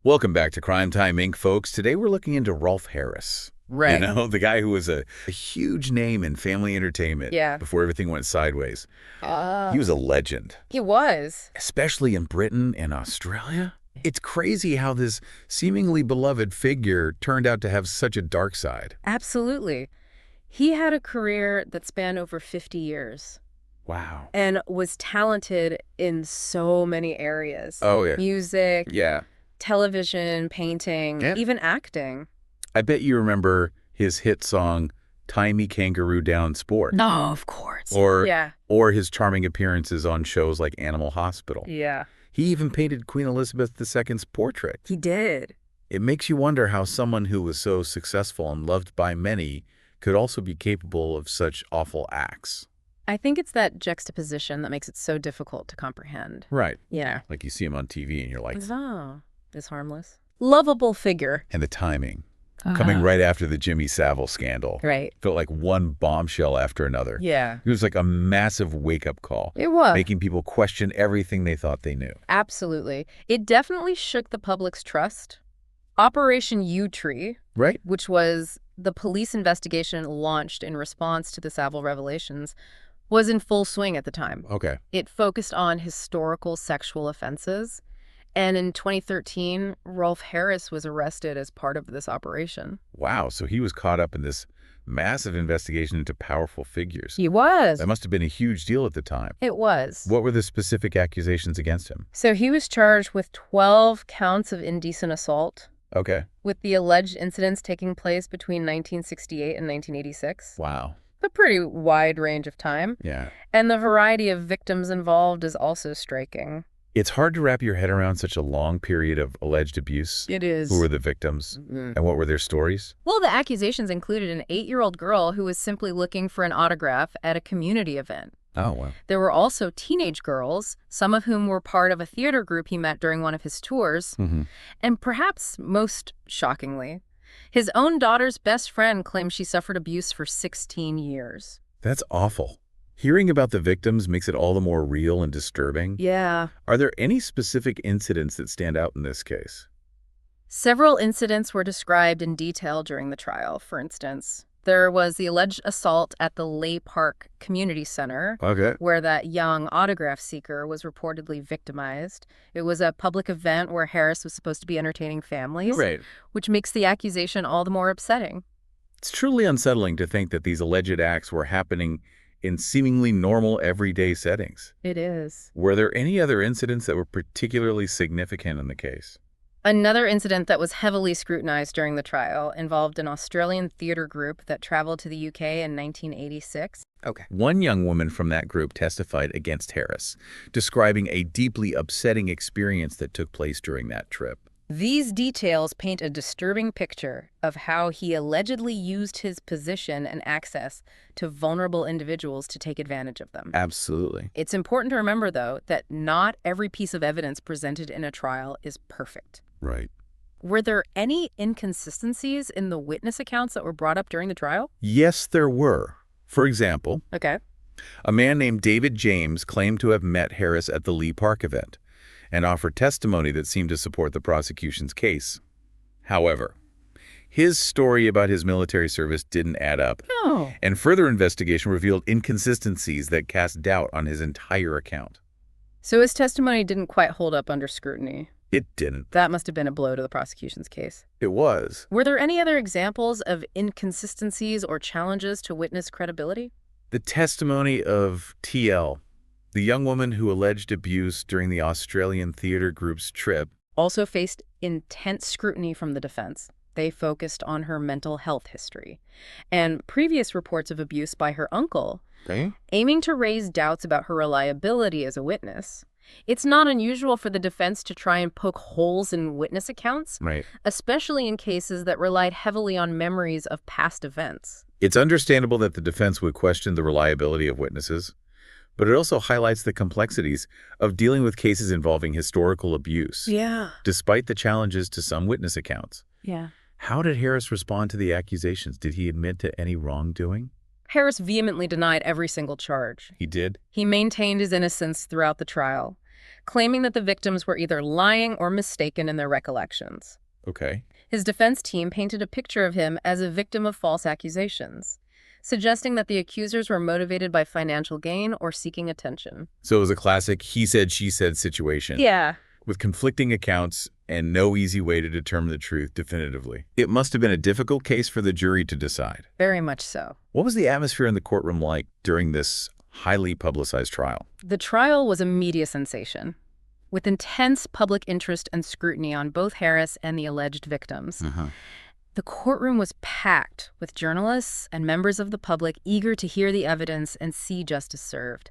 Welcome back to Crime Time Inc., folks. Today we're looking into Rolf Harris. Right. The guy who was a huge name in family entertainment Yeah. before everything went sideways. He was a legend, He was. especially in Britain and Australia. It's crazy how this seemingly beloved figure turned out to have such a dark side. Absolutely. He had a career that spanned over 50 years Wow. and was talented in so many areas. Oh, yeah. Music, Yeah. television, painting, Yeah. even acting. I bet you remember his hit song, Tie Me Kangaroo Down Sport. No, of course. Or, Yeah. or his charming appearances on shows like Animal Hospital. Yeah. He even painted Queen Elizabeth II's portrait. He did. It makes you wonder how someone who was so successful and loved by many could also be capable of such awful acts. I think it's that juxtaposition that makes it so difficult to comprehend. Right. Yeah. Like you see him on TV and you're like, Oh, is harmless. Lovable figure. and the timing. Coming right after the Jimmy Savile scandal. Right. Felt like one bombshell after another. Yeah. It was like a massive wake-up call, It was. making people question everything they thought they knew. Absolutely. It definitely shook the public's trust. Operation Yewtree, Right? which was the police investigation launched in response to the Savile revelations, was in full swing at the time. Okay. It focused on historical sexual offenses. And in 2013, Rolf Harris was arrested as part of this operation. Wow, so he was caught up in this massive investigation into powerful figures. He was. That must have been a huge deal at the time. It was. What were the specific accusations against him? So he was charged with 12 counts of indecent assault, Okay. with the alleged incidents taking place between 1968 and 1986. Wow. A pretty wide range of time. Yeah. And the variety of victims involved is also striking. It's hard to wrap your head around such a long period of alleged abuse. It is. Who were the victims? And what were their stories? Well, the accusations included an 8-year-old girl who was simply looking for an autograph at a community event. Oh, wow. There were also teenage girls, some of whom were part of a theater group he met during one of his tours. And perhaps most shockingly, his own daughter's best friend claimed she suffered abuse for 16 years. That's awful. Hearing about the victims makes it all the more real and disturbing. Yeah. Are there any specific incidents that stand out in this case? Several incidents were described in detail during the trial. For instance, there was the alleged assault at the Lay Park Community Center, Okay. where that young autograph seeker was reportedly victimized. It was a public event where Harris was supposed to be entertaining families, Right. which makes the accusation all the more upsetting. It's truly unsettling to think that these alleged acts were happening in seemingly normal everyday settings. It is. Were there any other incidents that were particularly significant in the case? Another incident that was heavily scrutinized during the trial involved an Australian theater group that traveled to the UK in 1986. Okay. One young woman from that group testified against Harris, describing a deeply upsetting experience that took place during that trip. These details paint a disturbing picture of how he allegedly used his position and access to vulnerable individuals to take advantage of them. Absolutely. It's important to remember, though, that not every piece of evidence presented in a trial is perfect. Right. Were there any inconsistencies in the witness accounts that were brought up during the trial? Yes, there were. For example, Okay. a man named David James claimed to have met Harris at the Lee Park event and offered testimony that seemed to support the prosecution's case. However, his story about his military service didn't add up, No. and further investigation revealed inconsistencies that cast doubt on his entire account. So his testimony didn't quite hold up under scrutiny. It didn't. That must have been a blow to the prosecution's case. It was. Were there any other examples of inconsistencies or challenges to witness credibility? The testimony of TL, the young woman who alleged abuse during the Australian theater group's trip, Also faced intense scrutiny from the defense. They focused on her mental health history and previous reports of abuse by her uncle, aiming to raise doubts about her reliability as a witness. It's not unusual for the defense to try and poke holes in witness accounts, Right. especially in cases that relied heavily on memories of past events. It's understandable that the defense would question the reliability of witnesses, but it also highlights the complexities of dealing with cases involving historical abuse, Yeah. despite the challenges to some witness accounts. Yeah. How did Harris respond to the accusations? Did he admit to any wrongdoing? Harris vehemently denied every single charge. He did? He maintained his innocence throughout the trial, claiming that the victims were either lying or mistaken in their recollections. Okay. His defense team painted a picture of him as a victim of false accusations, suggesting that the accusers were motivated by financial gain or seeking attention. So it was a classic he said, she said situation. Yeah. With conflicting accounts and no easy way to determine the truth definitively. It must have been a difficult case for the jury to decide. Very much so. What was the atmosphere in the courtroom like during this highly publicized trial? The trial was a media sensation, with intense public interest and scrutiny on both Harris and the alleged victims. The courtroom was packed with journalists and members of the public eager to hear the evidence and see justice served.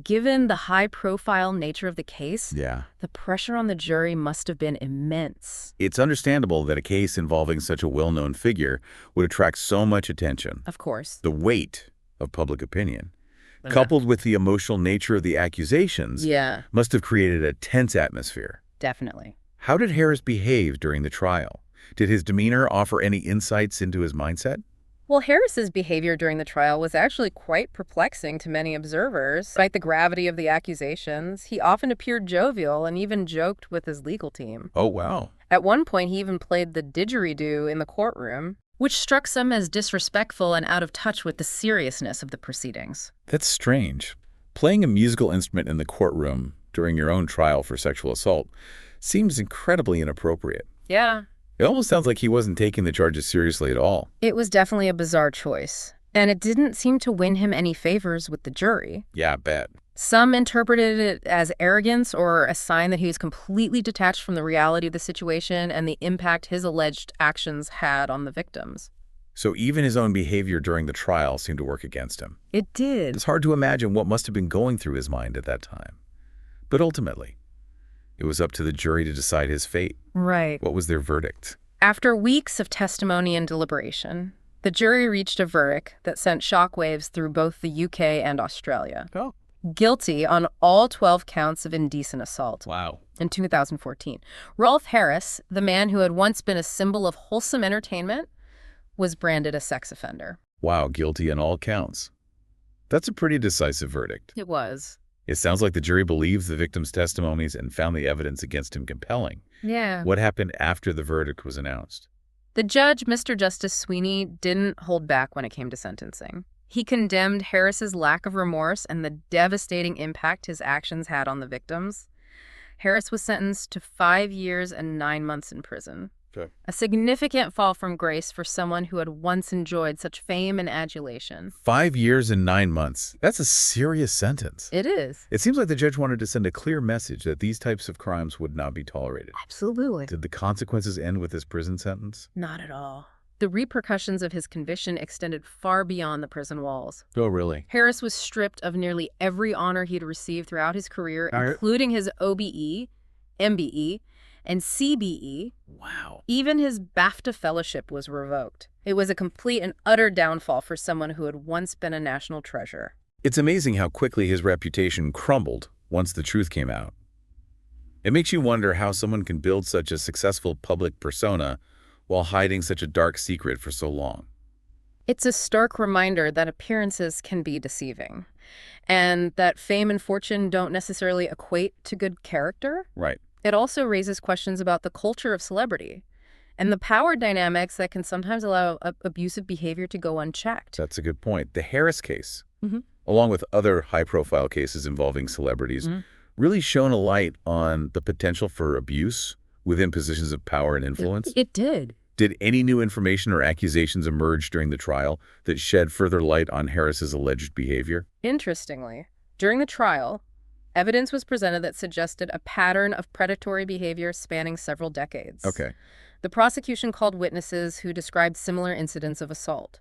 Given the high-profile nature of the case, the pressure on the jury must have been immense. It's understandable that a case involving such a well-known figure would attract so much attention. Of course. The weight of public opinion, coupled with the emotional nature of the accusations, must have created a tense atmosphere. Definitely. How did Harris behave during the trial? Did his demeanor offer any insights into his mindset? Well, Harris's behavior during the trial was actually quite perplexing to many observers. Despite the gravity of the accusations, he often appeared jovial and even joked with his legal team. Oh, wow. At one point, he even played the didgeridoo in the courtroom, which struck some as disrespectful and out of touch with the seriousness of the proceedings. That's strange. Playing a musical instrument in the courtroom during your own trial for sexual assault seems incredibly inappropriate. Yeah. It almost sounds like he wasn't taking the charges seriously at all. It was definitely a bizarre choice, and it didn't seem to win him any favors with the jury. Yeah, I bet. Some interpreted it as arrogance or a sign that he was completely detached from the reality of the situation and the impact his alleged actions had on the victims. So even his own behavior during the trial seemed to work against him. It did. It's hard to imagine what must have been going through his mind at that time. But ultimately, it was up to the jury to decide his fate. Right. What was their verdict? After weeks of testimony and deliberation, the jury reached a verdict that sent shockwaves through both the UK and Australia. Oh. Guilty on all 12 counts of indecent assault. Wow. In 2014. Rolf Harris, the man who had once been a symbol of wholesome entertainment, was branded a sex offender. Wow, guilty on all counts. That's a pretty decisive verdict. It was. It sounds like the jury believes the victim's testimonies and found the evidence against him compelling. Yeah. What happened after the verdict was announced? The judge, Mr. Justice Sweeney, didn't hold back when it came to sentencing. He condemned Harris's lack of remorse and the devastating impact his actions had on the victims. Harris was sentenced to 5 years and 9 months in prison. Okay. A significant fall from grace for someone who had once enjoyed such fame and adulation. 5 years and 9 months. That's a serious sentence. It is. It seems like the judge wanted to send a clear message that these types of crimes would not be tolerated. Absolutely. Did the consequences end with his prison sentence? Not at all. The repercussions of his conviction extended far beyond the prison walls. Oh, really? Harris was stripped of nearly every honor he'd received throughout his career, including his OBE, MBE, and CBE. Wow. Even his BAFTA fellowship was revoked. It was a complete and utter downfall for someone who had once been a national treasure. It's amazing how quickly his reputation crumbled once the truth came out. It makes you wonder how someone can build such a successful public persona while hiding such a dark secret for so long. It's a stark reminder that appearances can be deceiving, and that fame and fortune don't necessarily equate to good character. Right. It also raises questions about the culture of celebrity and the power dynamics that can sometimes allow abusive behavior to go unchecked. That's a good point. The Harris case, along with other high-profile cases involving celebrities, really shone a light on the potential for abuse within positions of power and influence. It did. Did any new information or accusations emerge during the trial that shed further light on Harris's alleged behavior? Interestingly, during the trial, evidence was presented that suggested a pattern of predatory behavior spanning several decades. Okay. The prosecution called witnesses who described similar incidents of assault,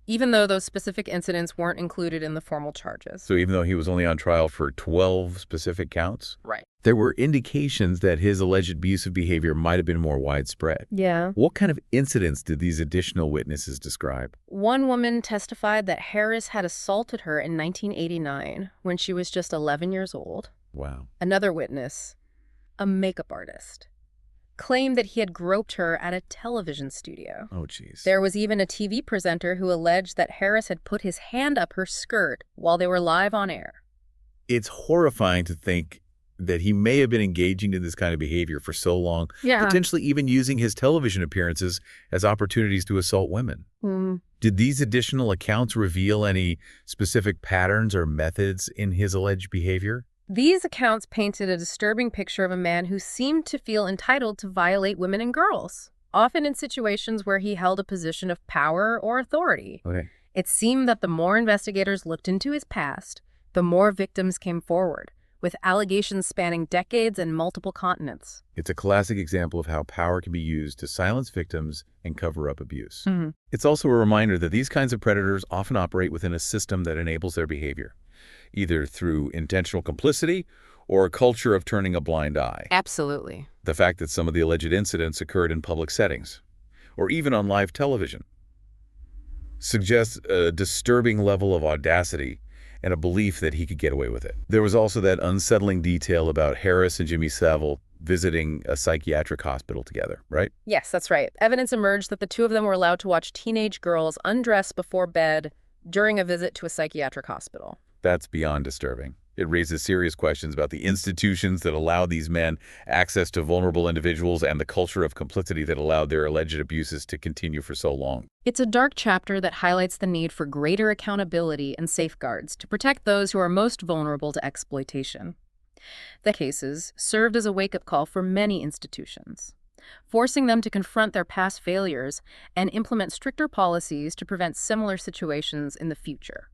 even though those specific incidents weren't included in the formal charges. So even though he was only on trial for 12 specific counts? Right. There were indications that his alleged abusive behavior might have been more widespread. Yeah. What kind of incidents did these additional witnesses describe? One woman testified that Harris had assaulted her in 1989 when she was just 11 years old. Wow. Another witness, a makeup artist, claimed that he had groped her at a television studio. Oh, jeez. There was even a TV presenter who alleged that Harris had put his hand up her skirt while they were live on air. It's horrifying to think that he may have been engaging in this kind of behavior for so long, Yeah. potentially even using his television appearances as opportunities to assault women. Did these additional accounts reveal any specific patterns or methods in his alleged behavior? These accounts painted a disturbing picture of a man who seemed to feel entitled to violate women and girls, often in situations where he held a position of power or authority. Okay. It seemed that the more investigators looked into his past, the more victims came forward, with allegations spanning decades and multiple continents. It's a classic example of how power can be used to silence victims and cover up abuse. It's also a reminder that these kinds of predators often operate within a system that enables their behavior, either through intentional complicity or a culture of turning a blind eye. Absolutely. The fact that some of the alleged incidents occurred in public settings, or even on live television, suggests a disturbing level of audacity and a belief that he could get away with it. There was also that unsettling detail about Harris and Jimmy Savile visiting a psychiatric hospital together, right? Yes, that's right. Evidence emerged that the two of them were allowed to watch teenage girls undress before bed during a visit to a psychiatric hospital. That's beyond disturbing. It raises serious questions about the institutions that allowed these men access to vulnerable individuals and the culture of complicity that allowed their alleged abuses to continue for so long. It's a dark chapter that highlights the need for greater accountability and safeguards to protect those who are most vulnerable to exploitation. The cases served as a wake-up call for many institutions, forcing them to confront their past failures and implement stricter policies to prevent similar situations in the future.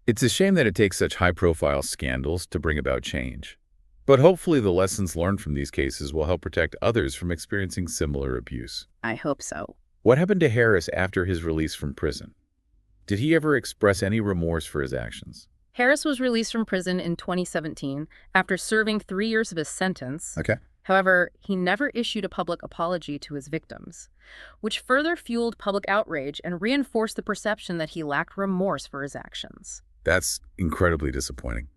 It's a shame that it takes such high-profile scandals to bring about change. But hopefully the lessons learned from these cases will help protect others from experiencing similar abuse. I hope so. What happened to Harris after his release from prison? Did he ever express any remorse for his actions? Harris was released from prison in 2017 after serving 3 years of his sentence. Okay. However, he never issued a public apology to his victims, which further fueled public outrage and reinforced the perception that he lacked remorse for his actions. That's incredibly disappointing,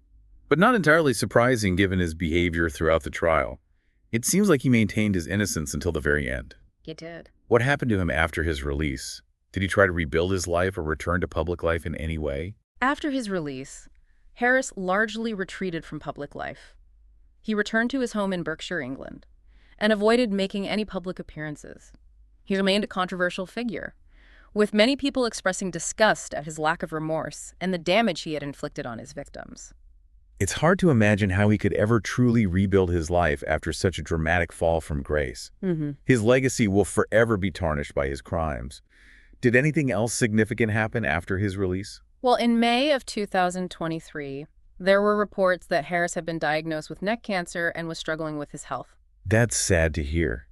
but not entirely surprising given his behavior throughout the trial. It seems like he maintained his innocence until the very end. He did. What happened to him after his release? Did he try to rebuild his life or return to public life in any way? After his release, Harris largely retreated from public life. He returned to his home in Berkshire, England, and avoided making any public appearances. He remained a controversial figure, with many people expressing disgust at his lack of remorse and the damage he had inflicted on his victims. It's hard to imagine how he could ever truly rebuild his life after such a dramatic fall from grace. His legacy will forever be tarnished by his crimes. Did anything else significant happen after his release? Well, in May of 2023, there were reports that Harris had been diagnosed with neck cancer and was struggling with his health. That's sad to hear.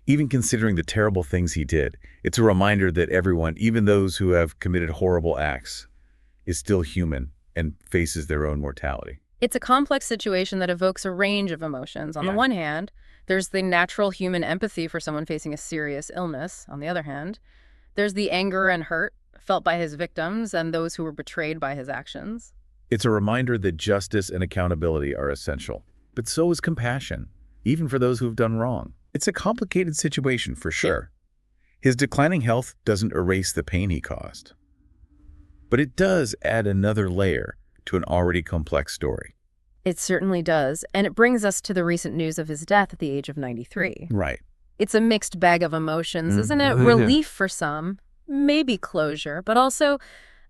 Even considering the terrible things he did, it's a reminder that everyone, even those who have committed horrible acts, is still human and faces their own mortality. It's a complex situation that evokes a range of emotions. On the one hand, there's the natural human empathy for someone facing a serious illness. On the other hand, there's the anger and hurt felt by his victims and those who were betrayed by his actions. It's a reminder that justice and accountability are essential, but so is compassion, even for those who have done wrong. It's a complicated situation for sure. His declining health doesn't erase the pain he caused, but it does add another layer to an already complex story. It certainly does, and it brings us to the recent news of his death at the age of 93. Right. It's a mixed bag of emotions, isn't it? Relief for some, maybe closure, but also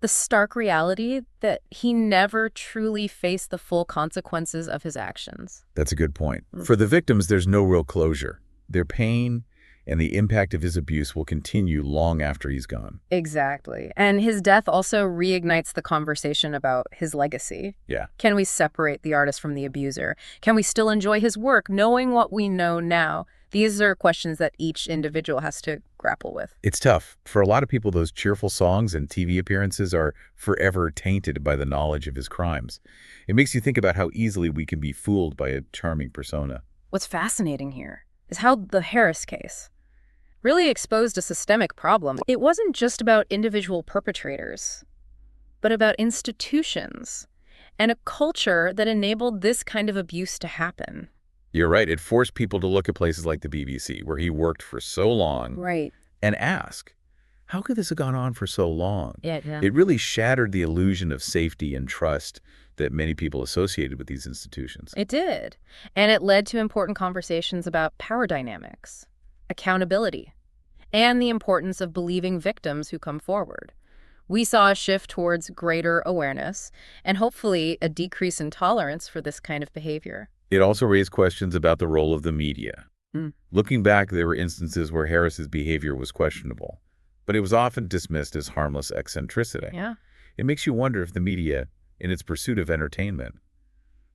the stark reality that he never truly faced the full consequences of his actions. That's a good point. For the victims, there's no real closure. Their pain and the impact of his abuse will continue long after he's gone. Exactly. And his death also reignites the conversation about his legacy. Yeah. Can we separate the artist from the abuser? Can we still enjoy his work, knowing what we know now? These are questions that each individual has to grapple with. It's tough. For a lot of people, those cheerful songs and TV appearances are forever tainted by the knowledge of his crimes. It makes you think about how easily we can be fooled by a charming persona. What's fascinating here is how the Harris case really exposed a systemic problem. It wasn't just about individual perpetrators, but about institutions and a culture that enabled this kind of abuse to happen. You're right. It forced people to look at places like the BBC, where he worked for so long, Right. and ask, how could this have gone on for so long? Yeah. It really shattered the illusion of safety and trust that many people associated with these institutions. It did. And it led to important conversations about power dynamics, accountability, and the importance of believing victims who come forward. We saw a shift towards greater awareness and hopefully a decrease in tolerance for this kind of behavior. It also raised questions about the role of the media. Looking back, there were instances where Harris's behavior was questionable, but it was often dismissed as harmless eccentricity. Yeah. It makes you wonder if the media, in its pursuit of entertainment,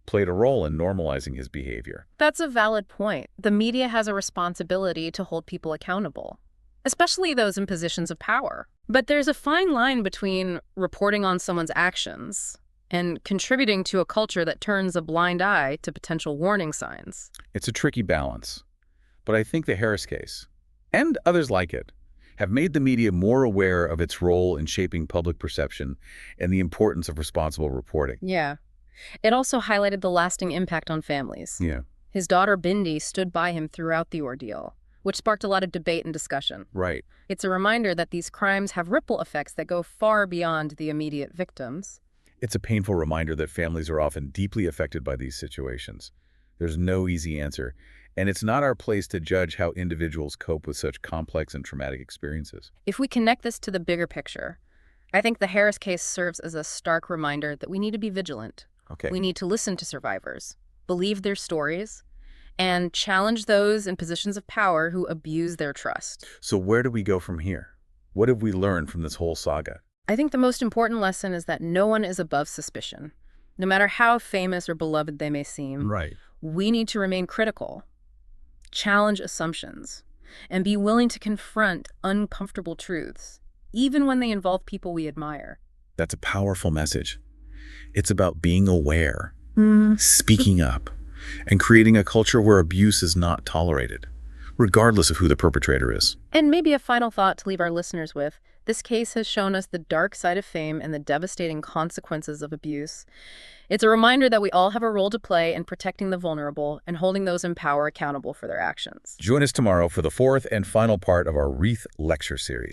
played a role in normalizing his behavior. That's a valid point. The media has a responsibility to hold people accountable, especially those in positions of power. But there's a fine line between reporting on someone's actions and contributing to a culture that turns a blind eye to potential warning signs. It's a tricky balance, but I think the Harris case, and others like it, have made the media more aware of its role in shaping public perception and the importance of responsible reporting. Yeah. It also highlighted the lasting impact on families. Yeah. His daughter, Bindi, stood by him throughout the ordeal, which sparked a lot of debate and discussion. Right. It's a reminder that these crimes have ripple effects that go far beyond the immediate victims. It's a painful reminder that families are often deeply affected by these situations. There's no easy answer, and it's not our place to judge how individuals cope with such complex and traumatic experiences. If we connect this to the bigger picture, I think the Harris case serves as a stark reminder that we need to be vigilant. Okay. We need to listen to survivors, believe their stories, and challenge those in positions of power who abuse their trust. So where do we go from here? What have we learned from this whole saga? I think the most important lesson is that no one is above suspicion. No matter how famous or beloved they may seem, Right. we need to remain critical, challenge assumptions, and be willing to confront uncomfortable truths, even when they involve people we admire. That's a powerful message. It's about being aware, speaking up, and creating a culture where abuse is not tolerated, regardless of who the perpetrator is. And maybe a final thought to leave our listeners with. This case has shown us the dark side of fame and the devastating consequences of abuse. It's a reminder that we all have a role to play in protecting the vulnerable and holding those in power accountable for their actions. Join us tomorrow for the fourth and final part of our Wreath Lecture Series.